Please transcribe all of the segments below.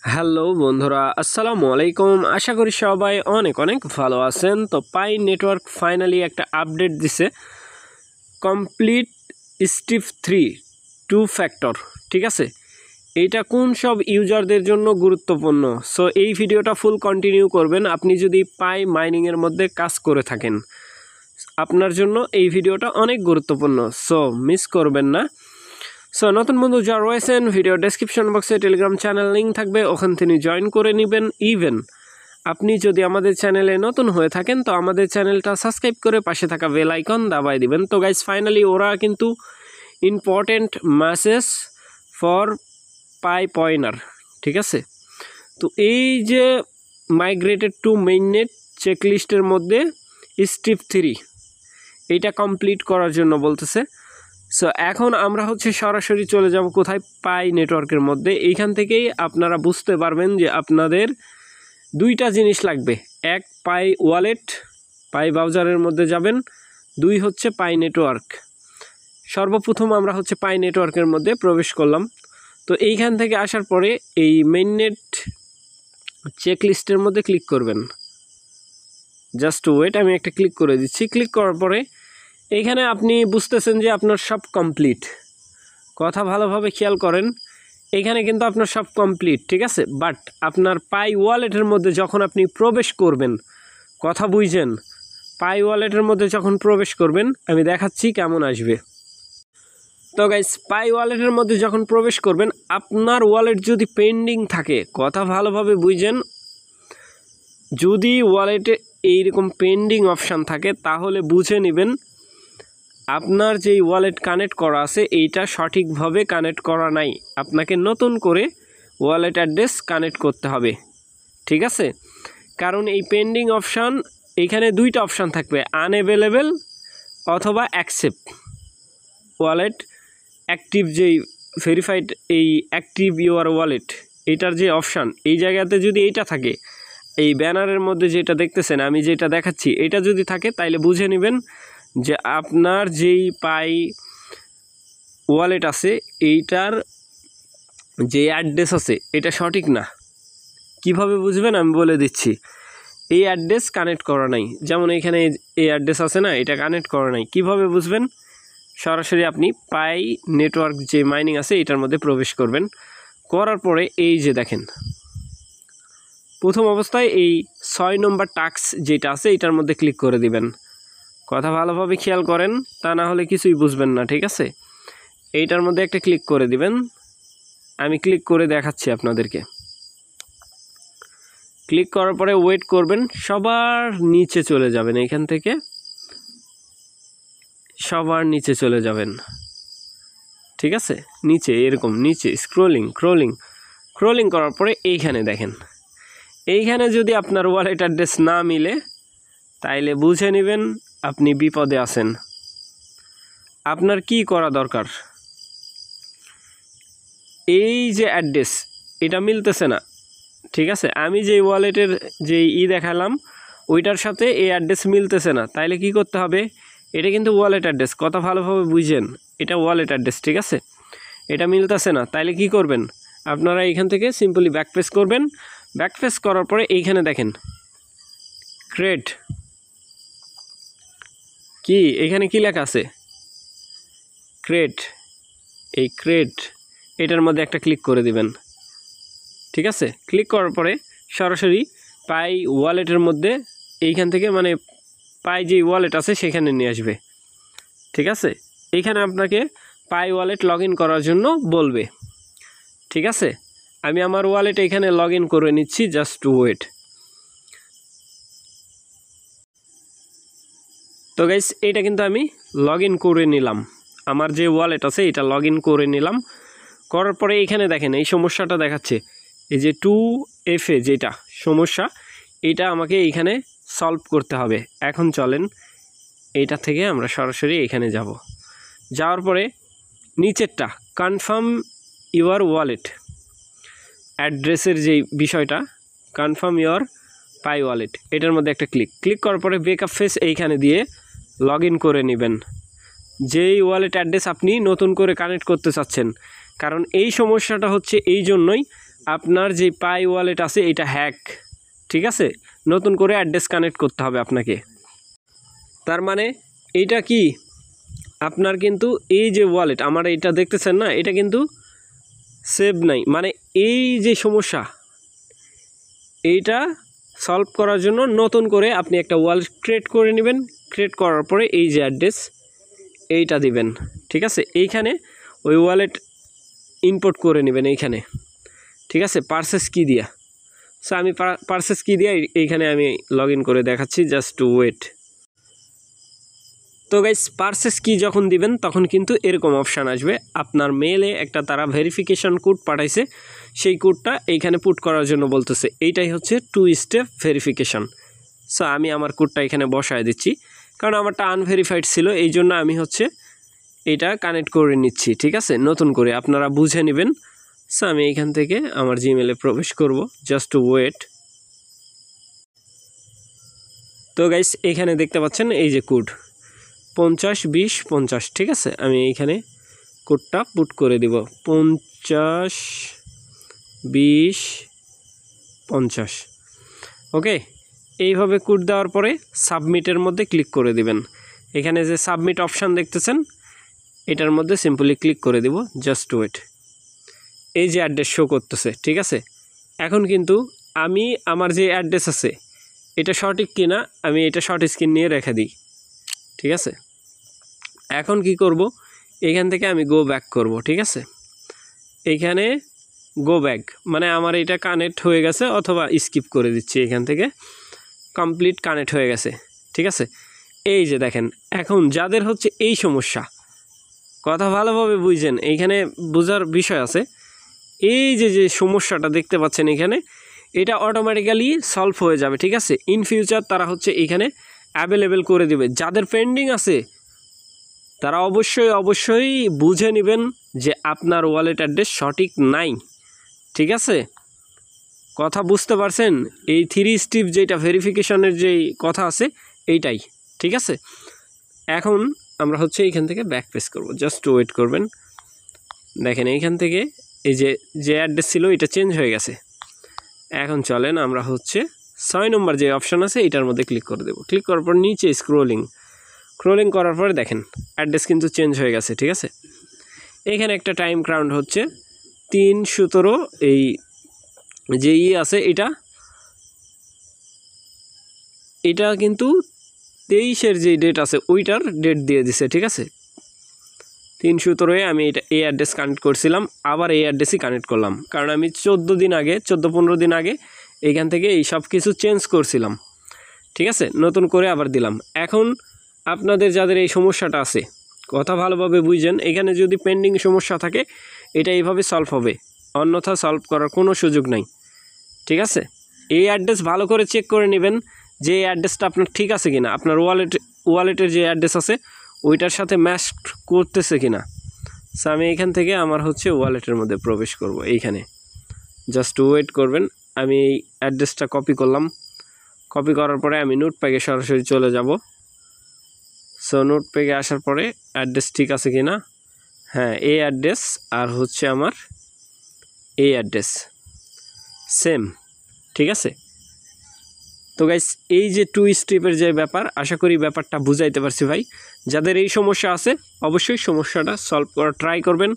Hello বন্ধুরা, আসসালামু আলাইকুম। আশা করি সবাই অনেক অনেক ভালো আছেন। তো পাই নেটওয়ার্ক ফাইনালি একটা আপডেট দিছে, কমপ্লিট স্টিপ 3 2 ফ্যাক্টর। ঠিক আছে, এইটা কোন সব ইউজারদের জন্য গুরুত্বপূর্ণ। সো এই ভিডিওটা ফুল কন্টিনিউ করবেন। আপনি যদি পাই মাইনিংয়ের মধ্যে কাজ করে থাকেন, আপনার জন্য এই ভিডিওটা অনেক গুরুত্বপূর্ণ, সো মিস করবেন না। সো নতুন বন্ধু যারা রয়েছেন, ভিডিও ডেসক্রিপশন বক্সে টেলিগ্রাম চ্যানেল লিঙ্ক থাকবে, ওখান থেকে জয়েন করে নেবেন। ইভেন আপনি যদি আমাদের চ্যানেলে নতুন হয়ে থাকেন তো আমাদের চ্যানেলটা সাবস্ক্রাইব করে পাশে থাকা বেল আইকন দাবাই দিবেন। তো গাইজ ফাইনালি ওরা কিন্তু ইম্পর্টেন্ট মেসেজ ফর পাই পয়েনার, ঠিক আছে। তো এই যে মাইগ্রেটেড টু মেইননেট চেকলিস্টের মধ্যে স্টেপ 3 এইটা কমপ্লিট করার জন্য বলতেছে। সো এখন আমরা সরাসরি চলে যাব কোথায়, পাই নেটওয়ার্কের মধ্যে। এইখান থেকেই আপনারা বুঝতে পারবেন যে আপনাদের দুইটা জিনিস লাগবে। এক, পাই ওয়ালেট, পাই ব্রাউজারের মধ্যে যাবেন। দুই হচ্ছে পাই নেটওয়ার্ক। সর্বপ্রথম আমরা পাই নেটওয়ার্কের মধ্যে প্রবেশ করলাম। তো এইখান থেকে আসার পরে এই মেইননেট চেকলিস্টের মধ্যে ক্লিক করবেন। জাস্ট ওয়েট, আমি একটা ক্লিক করে দিচ্ছি। ক্লিক করার পরে এইখানে আপনি বুঝতেছেন যে আপনার সব কমপ্লিট। কথা ভালোভাবে খেয়াল করেন, এখানে কিন্তু আপনার সব কমপ্লিট, ঠিক আছে। বাট আপনার পাই ওয়ালেটের মধ্যে যখন আপনি প্রবেশ করবেন, কথা বুঝছেন, পাই ওয়ালেটের মধ্যে যখন প্রবেশ করবেন আমি দেখাচ্ছি কেমন আসবে। তো গাইস, পাই ওয়ালেটের মধ্যে যখন প্রবেশ করবেন, আপনার ওয়ালেট যদি পেন্ডিং থাকে, কথা ভালোভাবে বুঝছেন, যদি ওয়ালেটে এইরকম পেন্ডিং অপশান থাকে তাহলে বুঝে নেবেন আপনার যেই ওয়ালেট কানেক্ট করা আছে এইটা সঠিকভাবে কানেক্ট করা নাই। আপনাকে নতুন করে ওয়ালেট অ্যাড্রেস কানেক্ট করতে হবে, ঠিক আছে। কারণ এই পেন্ডিং অপশান, এইখানে দুইটা অপশান থাকবে, আনঅ্যাভেলেবেল অথবা অ্যাকসেপ্ট ওয়ালেট অ্যাক্টিভ। যেই ভেরিফাইড এই অ্যাক্টিভ ইউর ওয়ালেট এইটার যে অপশান, এই জায়গাতে যদি এইটা থাকে, এই ব্যানারের মধ্যে যেটা দেখতেছেন আমি যেটা দেখাচ্ছি, এটা যদি থাকে তাইলে বুঝে নেবেন যে আপনার যেই পাই ওয়ালেট আছে এইটার যে অ্যাড্রেস আছে এটা সঠিক না। কিভাবে বুঝবেন আমি বলে দিচ্ছি। এই অ্যাড্রেস কানেক্ট করা নাই, যেমন এখানে এই অ্যাড্রেস আছে না, এটা কানেক্ট করা নাই। কিভাবে বুঝবেন? সরাসরি আপনি পাই নেটওয়ার্ক যে মাইনিং আছে এটার মধ্যে প্রবেশ করবেন। করার পরে এই যে দেখেন, প্রথম অবস্থায় এই 6 নম্বর টাস্ক যেটা আছে এটার মধ্যে ক্লিক করে দিবেন। কথা ভালোভাবে খেয়াল করেন, তা না হলে কিছুই বুঝবেন না, ঠিক আছে। এইটার মধ্যে একটা ক্লিক করে দিবেন। আমি ক্লিক করে দেখাচ্ছি আপনাদেরকে। ক্লিক করার পরে ওয়েট করবেন, সবার নিচে চলে যাবেন। এইখান থেকে সবার নিচে চলে যাবেন, ঠিক আছে। নিচে এরকম নিচে স্ক্রোলিং করার পরে এইখানে দেখেন, এইখানে যদি আপনার ওয়ালেট অ্যাড্রেস না মিলে তাইলে বুঝে নেবেন আপনি বিপদে আছেন। আপনার কি করা দরকার, এই যে অ্যাড্রেস এটা মিলতেছে না, ঠিক আছে। আমি যে ওয়ালেটের যে দেখালাম ওইটার সাথে এই অ্যাড্রেস মিলতেছে না, তাইলে কি করতে হবে? এটা কিন্তু ওয়ালেট অ্যাড্রেস, কথা ভালোভাবে বুঝেন, এটা ওয়ালেট অ্যাড্রেস, ঠিক আছে। এটা মিলতেছে না, তাইলে কি করবেন? আপনারা এইখান থেকে সিম্পলি ব্যাকপেস করবেন। ব্যাকপেস করার পরে এইখানে দেখেন ক্রেড, কি এখানে কি লেখা আছে? ক্রেড। এই ক্রেড এটার মধ্যে একটা ক্লিক করে দিবেন, ঠিক আছে। ক্লিক করার পরে সরাসরি পাই ওয়ালেটের মধ্যে এইখান থেকে মানে পাই যে ওয়ালেট আছে সেখানে নিয়ে আসবে, ঠিক আছে। এইখানে আপনাকে পাই ওয়ালেট লগ ইন করার জন্য বলবে, ঠিক আছে। আমি আমার ওয়ালেট এখানে লগ ইন করে নিচ্ছি, জাস্ট ওয়েট। তো গাইস, এটা কিন্তু আমি লগ ইন করে নিলাম, আমার যে ওয়ালেট আছে এটা লগ ইন করে নিলাম। করার পরে এইখানে দেখেন এই সমস্যাটা দেখাচ্ছে, এই যে 2FA যেটা সমস্যা, এটা আমাকে এইখানে সলভ করতে হবে। এখন চলেন এইটা থেকে আমরা সরাসরি এখানে যাব। যাওয়ার পরে নিচেরটা কনফার্ম ইউর ওয়ালেট অ্যাড্রেসের যেই বিষয়টা, কনফার্ম ইউর পাই ওয়ালেট, এটার মধ্যে একটা ক্লিক করার পরে ব্যাকআপ ফেস এইখানে দিয়ে লগ ইন করে নেবেন যেই ওয়ালেট অ্যাড্রেস আপনি নতুন করে কানেক্ট করতে চাচ্ছেন। কারণ এই সমস্যাটা হচ্ছে এই জন্যই, আপনার যে পাই ওয়ালেট আছে এটা হ্যাক, ঠিক আছে, নতুন করে অ্যাড্রেস কানেক্ট করতে হবে আপনাকে। তার মানে এইটা কি আপনার কিন্তু এই যে ওয়ালেট আমার এটা দেখতেছেন না, এটা কিন্তু সেভ নাই, মানে এই যে সমস্যা এইটা সলভ করার জন্য নতুন করে আপনি একটা ওয়ালেট ক্রিয়েট করে নেবেন। ক্রিয়েট করার পরে এই যে অ্যাড্রেস এইটা দিবেন, ঠিক আছে, এইখানে ওই ওয়ালেট ইনপুট করে নেবেন এইখানে, ঠিক আছে, পারচেস কি দিয়া। সো আমি পারচেস কি দিয়া এইখানে আমি লগ ইন করে দেখাচ্ছি, জাস্ট টু ওয়েট। তো গাইস পারচেস কি যখন দিবেন তখন কিন্তু এরকম অপশান আসবে, আপনার মেলে একটা তারা ভেরিফিকেশন কোড পাঠাইছে, সেই কোডটা এইখানে পুট করার জন্য বলতেছে। এইটাই হচ্ছে 2 স্টেপ ভেরিফিকেশন। সো আমি আমার কোডটা এখানে বসায় দিচ্ছি, কারণ আমারটা আনভেরিফাইড ছিল, এই জন্য আমি হচ্ছে এটা কানেক্ট করে নিচ্ছি, ঠিক আছে, নতুন করে আপনারা বুঝে নেবেন। সো আমি এইখান থেকে আমার জিমেলে প্রবেশ করব, জাস্ট টু ওয়েট। তো গাইস এখানে দেখতে পাচ্ছেন এই যে কোড 50-20-50, ঠিক আছে, আমি এইখানে কোডটা পুট করে দিব 50-20-50। ওকে, এইভাবে কোড দেওয়ার পরে সাবমিটের মধ্যে ক্লিক করে দিবেন। এখানে যে সাবমিট অপশান দেখতেছেন এটার মধ্যে সিম্পলি ক্লিক করে দিব, জাস্ট ওয়েট। এই যে অ্যাড্রেস শো করতেছে, ঠিক আছে, এখন কিন্তু আমি আমার যে অ্যাড্রেস আছে এটা সঠিক কিনা আমি এটা শর্ট স্ক্রিন নিয়ে রেখে দিই, ঠিক আছে। এখন কি করব, এখান থেকে আমি গো ব্যাক করব, ঠিক আছে, এইখানে গো ব্যাক মানে আমার এটা কানেক্ট হয়ে গেছে, অথবা স্কিপ করে দিচ্ছি, এখান থেকে কমপ্লিট কানেক্ট হয়ে গেছে, ঠিক আছে। এই যে দেখেন এখন যাদের হচ্ছে এই সমস্যা, কথা ভালোভাবে বুঝছেন, এইখানে বোঝার বিষয় আছে। এই যে যে সমস্যাটা দেখতে পাচ্ছেন এখানে, এটা অটোমেটিক্যালি সলভ হয়ে যাবে, ঠিক আছে। ইন ফিউচার তারা হচ্ছে এখানে অ্যাভেলেবেল করে দিবে। যাদের পেন্ডিং আছে তারা অবশ্যই বুঝে নেবেন যে আপনার ওয়ালেট অ্যাড্রেস সঠিক নাই, ঠিক আছে, কথা বুঝতে পারছেন। এই 3 স্টেপ যেটা ভেরিফিকেশনের যেই কথা আছে এইটাই, ঠিক আছে। এখন আমরা হচ্ছে এইখান থেকে ব্যাক পেজ করব, জাস্ট ওয়েট করবেন। দেখেন এইখান থেকে এই যে অ্যাড্রেস ছিল এটা চেঞ্জ হয়ে গেছে। এখন চলেন আমরা হচ্ছে 6 নম্বর যে অপশান আছে এটার মধ্যে ক্লিক করে দেব। ক্লিক করার পর নিচে স্ক্রোলিং করার পরে দেখেন অ্যাড্রেস কিন্তু চেঞ্জ হয়ে গেছে, ঠিক আছে। এখানে একটা টাইম কাউন্ট হচ্ছে 3/17, এই যে আছে এটা কিন্তু 23-এর যে ডেট আছে ওইটার ডেট দিয়ে দিছে, ঠিক আছে। 3/17 আমি এই অ্যাড্রেস কানেক্ট করছিলাম, আবার এই অ্যাড্রেসই কানেক্ট করলাম, কারণ আমি 14-15 দিন আগে এইখান থেকে এই সব কিছু চেঞ্জ করছিলাম, ঠিক আছে, নতুন করে আবার দিলাম। এখন আপনাদের যাদের এই সমস্যাটা আছে কথা ভালোভাবে বুঝেন, এখানে যদি পেন্ডিং সমস্যা থাকে এটা এইভাবে সলভ হবে, অন্যথা সলভ করার কোনো সুযোগ নাই, ঠিক আছে। এই অ্যাড্রেস ভালো করে চেক করে নেবেন যে এই অ্যাড্রেসটা আপনার ঠিক আছে কিনা, আপনার ওয়ালেটের যে অ্যাড্রেস আছে ওইটার সাথে ম্যাচ করতেছে কিনা। সো আমি এখান থেকে আমার হচ্ছে ওয়ালেটের মধ্যে প্রবেশ করব, এইখানে জাস্ট ওয়েট করবেন। আমি এই অ্যাড্রেসটা কপি করলাম, কপি করার পরে আমি নোটপ্যাডে সরাসরি চলে যাব। সো নোটপ্যাডে আসার পরে অ্যাড্রেস ঠিক আছে কিনা, হ্যাঁ এই অ্যাড্রেস আর হচ্ছে আমার এই অ্যাড্রেস সেম, ঠিক আছে। তো গাইস এই যে 2 স্টেপের যে ব্যাপার, আশা করি ব্যাপারটা বুঝাইতে পারছি ভাই। যাদের এই সমস্যা আছে অবশ্যই সমস্যাটা সলভ করার ট্রাই করবেন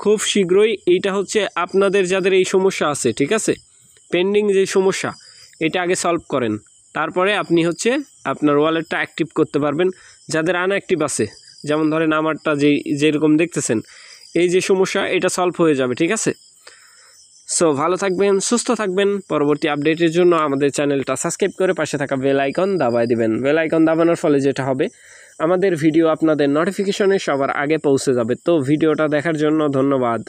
খুব শীঘ্রই। এইটা হচ্ছে আপনাদের যাদের এই সমস্যা আছে, ঠিক আছে, পেন্ডিং যে সমস্যা এটা আগে সলভ করেন, তারপরে আপনি হচ্ছে আপনার ওয়ালেটটা অ্যাক্টিভ করতে পারবেন। যাদের আনঅ্যাক্টিভ আছে, যেমন ধরেন আমারটা যেরকম দেখতেছেন এই যে সমস্যা, এটা সলভ হয়ে যাবে, ঠিক আছে। সো ভালো থাকবেন, সুস্থ থাকবেন। পরবর্তী আপডেটের জন্য আমাদের চ্যানেলটা সাবস্ক্রাইব করে পাশে থাকা বেল আইকন দাবায় দিবেন। বেল আইকন দাবানোর ফলে যেটা হবে আমাদের ভিডিও আপনাদের নোটিফিকেশনে সবার আগে পৌঁছে যাবে। তো ভিডিওটা দেখার জন্য ধন্যবাদ।